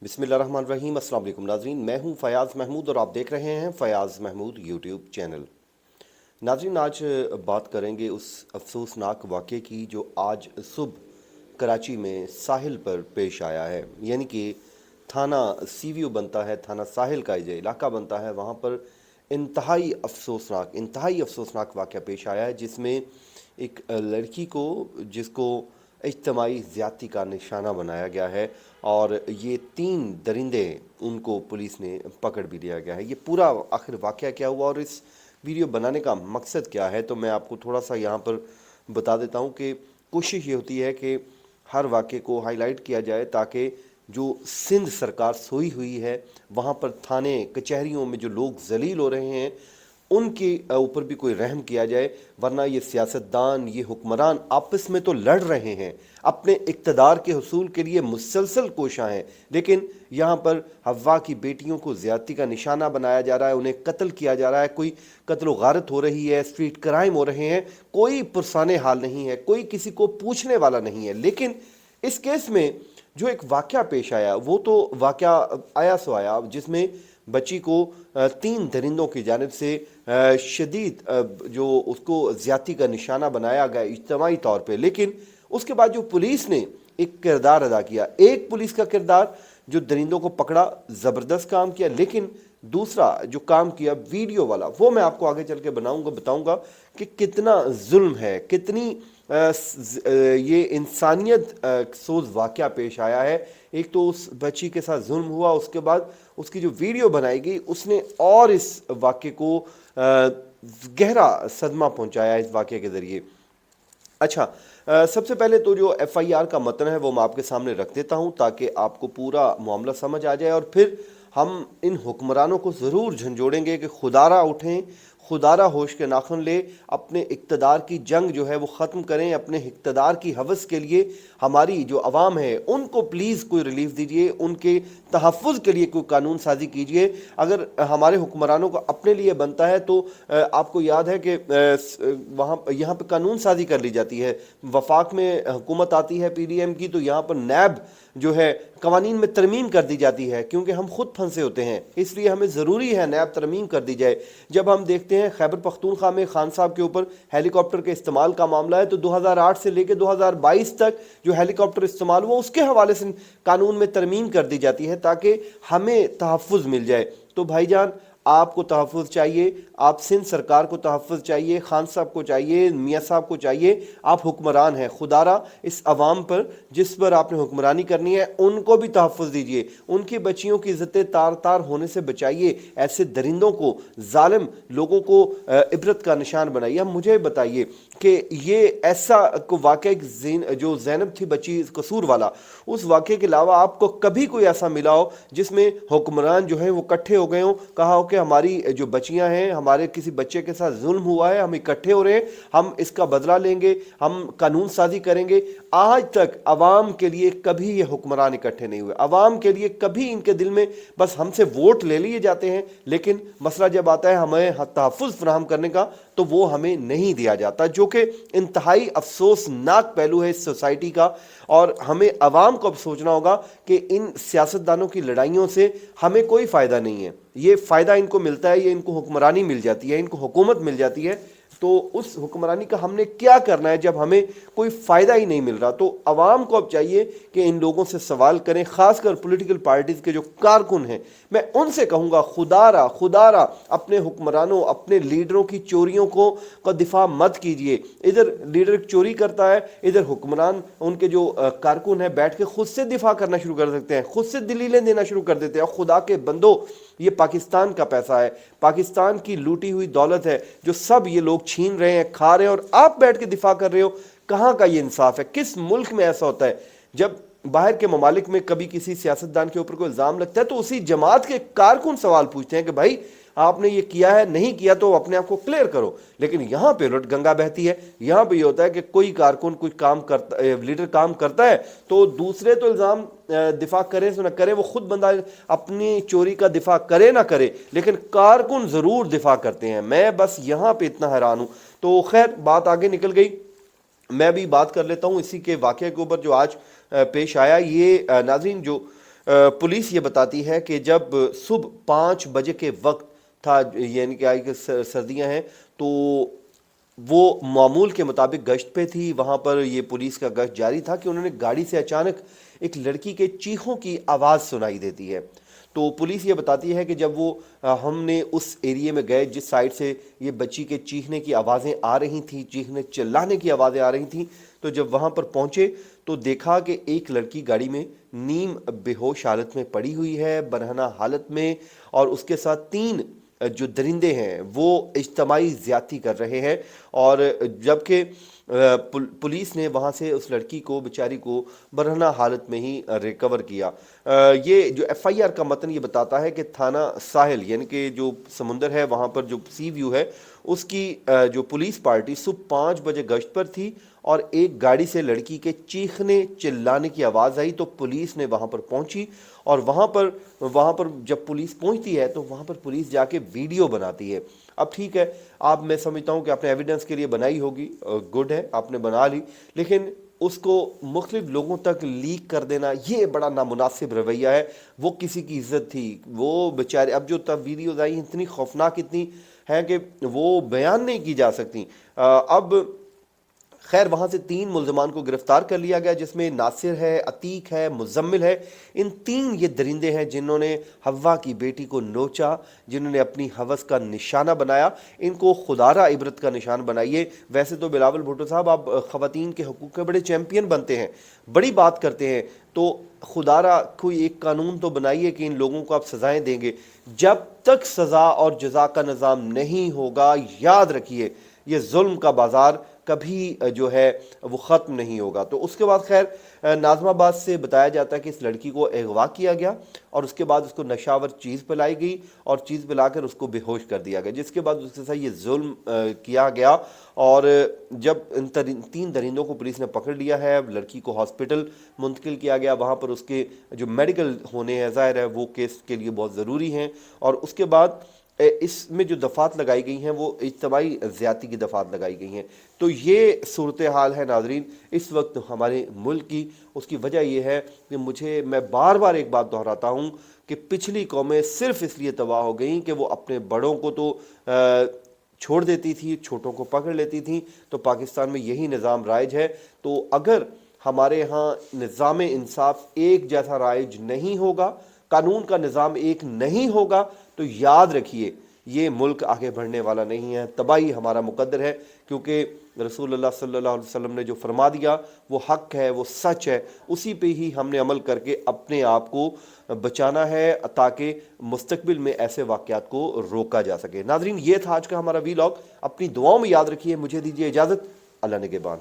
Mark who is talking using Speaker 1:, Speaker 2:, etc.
Speaker 1: बिस्मिल्लाहिर्रहमानिर्रहीम। अस्सलाम वालेकुम नाजरीन, मैं हूं फयाज़ महमूद और आप देख रहे हैं फयाज़ महमूद यूट्यूब चैनल। नाजरीन, आज बात करेंगे उस अफसोसनाक वाक़े की जो आज सुबह कराची में साहिल पर पेश आया है। यानी कि थाना सीवीओ बनता है, थाना साहिल का जो इलाका बनता है, वहाँ पर इंतहाई अफसोसनाक वाक़या पेश आया है, जिसमें एक लड़की को जिसको इज्तमाही ज़्यादती का निशाना बनाया गया है और ये 3 दरिंदे उनको पुलिस ने पकड़ भी लिया गया है। ये पूरा आखिर वाक़या क्या हुआ और इस वीडियो बनाने का मकसद क्या है, तो मैं आपको थोड़ा सा यहाँ पर बता देता हूँ कि कोशिश ये होती है कि हर वाक़े को हाईलाइट किया जाए ताकि जो सिंध सरकार सोई हुई है, वहाँ पर थाने कचहरियों में जो लोग जलील हो रहे हैं, उनके ऊपर भी कोई रहम किया जाए। वरना ये सियासतदान, ये हुक्मरान आपस में तो लड़ रहे हैं, अपने इक़्तिदार के हुसूल के लिए मुसलसल कोशां हैं, लेकिन यहाँ पर हव्वा की बेटियों को ज़्यादती का निशाना बनाया जा रहा है, उन्हें कत्ल किया जा रहा है, कोई कत्ल गारत हो रही है, स्ट्रीट क्राइम हो रहे हैं, कोई पुरसाने हाल नहीं है, कोई किसी को पूछने वाला नहीं है। लेकिन इस केस में जो एक वाक़या पेश आया, वो तो वाक़या आया सो आया, जिसमें बच्ची को 3 दरिंदों की जानिब से शदीद जो उसको ज़्यादती का निशाना बनाया गया इज्तिमाई तौर पे। लेकिन उसके बाद जो पुलिस ने एक किरदार अदा किया, एक पुलिस का किरदार जो दरिंदों को पकड़ा, ज़बरदस्त काम किया, लेकिन दूसरा जो काम किया वीडियो वाला, वो मैं आपको आगे चल के बताऊंगा कि कितना जुल्म है, कितनी ये इंसानियत सोज वाक़या पेश आया है। एक तो उस बच्ची के साथ जुल्म हुआ, उसके बाद उसकी जो वीडियो बनाई गई उसने और इस वाक़े को गहरा सदमा पहुंचाया इस वाक़े के ज़रिए। अच्छा, सबसे पहले तो जो एफआईआर का मतन है वो मैं आपके सामने रख देता हूं ताकि आपको पूरा मामला समझ आ जाए, और फिर हम इन हुक्मरानों को ज़रूर झंझोड़ेंगे कि खुदारा उठें, खुदारा होश के नाखुन ले, अपने इक़्तिदार की जंग जो है वो ख़त्म करें, अपने इक़्तिदार की हवस के लिए हमारी जो अवाम है उनको प्लीज़ कोई रिलीफ दीजिए, उनके तहफ़्फ़ुज़ के लिए कोई कानून साज़ी कीजिए। अगर हमारे हुक्मरानों को अपने लिए बनता है तो आपको याद है कि वहाँ यहाँ पर कानून साज़ी कर ली जाती है। वफाक में हुकूमत आती है पीडीएम की, तो यहाँ पर नैब जो है कवानीन में तरमीम कर दी जाती है, क्योंकि हम खुद फंसे होते हैं, इसलिए हमें ज़रूरी है नैब तरमीम कर दी जाए। जब हम देखते हैं खैबर पख्तूनख्वा में खान साहब के ऊपर हेलीकॉप्टर के इस्तेमाल का मामला है, तो 2008 से लेकर 2022 तक जो हेलीकॉप्टर इस्तेमाल हुआ उसके हवाले से कानून में तरमीम कर दी जाती है ताकि हमें तहफ़्फ़ुज़ मिल जाए। तो भाईजान, आपको तहफ़्फ़ुज़ चाहिए, आप सिंध सरकार को तहफ़्फ़ुज़ चाहिए, खान साहब को चाहिए, मियाँ साहब को चाहिए, आप हुक्मरान हैं, खुदारा इस अवाम पर जिस पर आपने हुक्मरानी करनी है उनको भी तहफ़्फ़ुज़ दीजिए, उनकी बच्चियों की इज़्ज़तें तार तार होने से बचाइए, ऐसे दरिंदों को, जालिम लोगों को इबरत का निशान बनाइए। अब मुझे बताइए कि ये ऐसा को वाक़या जो ज़ैनब थी बच्ची कसूर वाला, उस वाक़े के अलावा आपको कभी कोई ऐसा मिला हो जिसमें हुक्मरान जो है वो इकट्ठे हो गए हों, कहा हो कि हमारी जो बच्चियां हैं, हमारे किसी बच्चे के साथ जुल्म हुआ है, हम इकट्ठे हो रहे हैं, हम इसका बदला लेंगे, हम कानून साजी करेंगे? आज तक अवाम के लिए कभी ये हुक्मरान इकट्ठे नहीं हुए, अवाम के लिए कभी इनके दिल में बस हमसे वोट ले लिए जाते हैं, लेकिन मसला जब आता है हमें तहफ़्फ़ुज़ फराहम करने का तो वो हमें नहीं दिया जाता, जो कि इंतहाई अफसोसनाक पहलू है इस सोसाइटी का। और हमें अवाम को अब सोचना होगा कि इन सियासतदानों की लड़ाइयों से हमें कोई फ़ायदा नहीं है। ये फ़ायदा इनको मिलता है, ये इनको हुक्मरानी मिल जाती है, इनको हुकूमत मिल जाती है, तो उस हुक्मरानी का हमने क्या करना है जब हमें कोई फ़ायदा ही नहीं मिल रहा? तो अवाम को अब चाहिए कि इन लोगों से सवाल करें, ख़ासकर पॉलिटिकल पार्टीज़ के जो कारकुन हैं, मैं उनसे कहूँगा खुदारा अपने हुक्मरानों, अपने लीडरों की चोरियों का दिफा मत कीजिए। इधर लीडर चोरी करता है, इधर हुक्मरान उनके जो कारकुन हैं बैठ के खुद से दिफा करना शुरू कर सकते हैं, खुद से दलीलें देना शुरू कर देते हैं। खुदा के बंदो, ये पाकिस्तान का पैसा है, पाकिस्तान की लूटी हुई दौलत है जो सब ये लोग छीन रहे हैं, खा रहे हैं, और आप बैठ के दिफा कर रहे हो। कहाँ का ये इंसाफ है? किस मुल्क में ऐसा होता है? जब बाहर के ममालिक में कभी किसी सियासतदान के ऊपर कोई इल्ज़ाम लगता है तो उसी जमात के कारकुन सवाल पूछते हैं कि भाई आपने ये किया है, नहीं किया तो अपने आप को क्लियर करो। लेकिन यहाँ पे उलट गंगा बहती है। यहाँ पे ये होता है कि कोई कारकुन कोई काम करता, लीडर काम करता है तो दूसरे तो इल्ज़ाम दिफा करे तो ना करे, वो खुद बंदा अपनी चोरी का दिफा करे ना करे, लेकिन कारकुन ज़रूर दिफा करते हैं। मैं बस यहाँ पे इतना हैरान हूँ। तो खैर, बात आगे निकल गई, मैं भी बात कर लेता हूँ इसी के वाक़े के ऊपर जो आज पेश आया। ये नाज़रीन, जो पुलिस ये बताती है कि जब सुबह 5 बजे के वक्त था, यानी कि सर्दियां हैं, तो वो मामूल के मुताबिक गश्त पे थी। वहाँ पर ये पुलिस का गश्त जारी था कि उन्होंने गाड़ी से अचानक एक लड़की के चीखों की आवाज़ सुनाई देती है। तो पुलिस ये बताती है कि जब वो हमने उस एरिया में गए जिस साइड से ये बच्ची के चीखने की आवाज़ें आ रही थी, चीखने चिल्लाने की आवाज़ें आ रही थी, तो जब वहाँ पर पहुँचे तो देखा कि एक लड़की गाड़ी में नीम बेहोश हालत में पड़ी हुई है, बरहना हालत में, और उसके साथ 3 जो दरिंदे हैं वो इज्तमाई ज़्यादती कर रहे हैं। और जबकि पुलिस ने वहाँ से उस लड़की को, बेचारी को, बरहना हालत में ही रिकवर किया। ये जो एफआईआर का मतन ये बताता है कि थाना साहिल, यानी कि जो समुंदर है वहाँ पर जो सी व्यू है, उसकी जो पुलिस पार्टी सुबह 5 बजे गश्त पर थी और एक गाड़ी से लड़की के चीखने चिल्लाने की आवाज़ आई, तो पुलिस ने वहाँ पर पहुँची। और वहाँ पर जब पुलिस पहुँचती है तो वहाँ पर पुलिस जाके वीडियो बनाती है। अब ठीक है, मैं समझता हूँ कि आपने एविडेंस के लिए बनाई होगी, गुड है, आपने बना ली, लेकिन उसको मुख्तलिफ लोगों तक लीक कर देना ये बड़ा नामुनासिब रवैया है। वो किसी की इज्जत थी, वो बेचारे, अब जो तब वीडियोज़ आई इतनी खौफनाक इतनी हैं कि वो बयान नहीं की जा सकती। अब खैर वहाँ से 3 मुल्ज़मान को गिरफ्तार कर लिया गया, जिसमें नासिर है, अतीक है, मुज़म्मिल है। इन 3 ये दरिंदे हैं जिन्होंने हव्वा की बेटी को नोचा, जिन्होंने अपनी हवस का निशाना बनाया। इनको खुदारा इबरत का निशान बनाइए। वैसे तो बिलावल भुट्टो साहब, आप ख़वातीन के हकूक़ के बड़े चैम्पियन बनते हैं, बड़ी बात करते हैं, तो खुदारा कोई एक कानून तो बनाइए कि इन लोगों को आप सज़ाएँ देंगे। जब तक सज़ा और जज़ा का निज़ाम नहीं होगा, याद रखिए, ये जुल्म का बाज़ार कभी जो है वो ख़त्म नहीं होगा। तो उसके बाद खैर नाज़माबाद से बताया जाता है कि इस लड़की को अगवा किया गया और उसके बाद उसको नशावर चीज़ पिलाई गई और चीज़ पिलाकर उसको बेहोश कर दिया गया, जिसके बाद उसके साथ ये जुल्म किया गया। और जब इन 3 दरिंदों को पुलिस ने पकड़ लिया है, लड़की को हॉस्पिटल मुंतकिल किया गया, वहाँ पर उसके जो मेडिकल होने हैं, ज़ाहिर है वो केस के लिए बहुत ज़रूरी हैं। और उसके बाद इसमें जो दफ़ात लगाई गई हैं वो इज्तमाई ज़्यादती की दफ़ात लगाई गई हैं। तो ये सूरत हाल है नाज़रीन इस वक्त हमारे मुल्क की। उसकी वजह यह है कि मैं बार बार एक बात दोहराता हूँ कि पिछली कौमें सिर्फ इसलिए तबाह हो गई कि वो अपने बड़ों को तो छोड़ देती थी, छोटों को पकड़ लेती थी। तो पाकिस्तान में यही निज़ाम राइज है। तो अगर हमारे यहाँ निज़ाम इंसाफ एक जैसा राइज नहीं होगा, कानून का निज़ाम एक नहीं होगा, तो याद रखिए ये मुल्क आगे बढ़ने वाला नहीं है, तबाही हमारा मुकद्दर है। क्योंकि रसूलुल्लाह सल्लल्लाहु अलैहि वसल्लम ने जो फरमा दिया वो हक है, वो सच है, उसी पे ही हमने अमल करके अपने आप को बचाना है ताकि मुस्तकबिल में ऐसे वाक़यात को रोका जा सके। नाज़रीन, ये था आज का हमारा वीलॉग। अपनी दुआओं में याद रखिए। मुझे दीजिए इजाज़त। अल्लाह निगहबान।